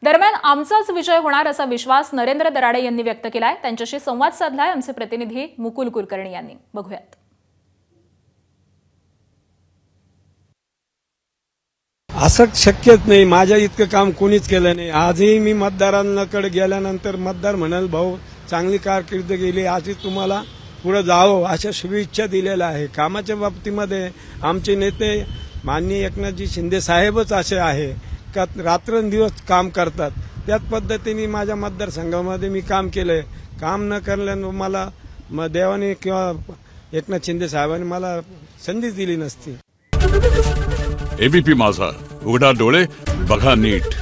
दरम्यान आमचाच विजय होणार असा विश्वास नरेंद्र दराडे यांनी व्यक्त केलाय। त्यांच्याशी संवाद साधलाय आमचे प्रतिनिधी मुकुल कुलकर्णी यांनी। बघूयात। असं शक्यच नाही, माझ्या इतकं काम कोणीच केलं नाही। आजही मी मतदारांकडे गेल्यानंतर मतदार म्हणाल भाऊ चांगली कारकीर्द गेली, आजही तुम्हाला पुढे जावं अशा शुभेच्छा दिलेल्या आहे। कामाच्या बाबतीमध्ये आमचे नेते माननीय एकनाथजी शिंदे साहेबच असे आहे का रात्रंदिवस काम करतात। त्याच पद्धतीने माझ्या मतदारसंघामध्ये मी काम केलंय। काम न करल्यानं मला देवाने किंवा एकनाथ शिंदे साहेबांनी मला संधी दिली नसती। एबीपी माझा, उघडा डोळे बघा नीट।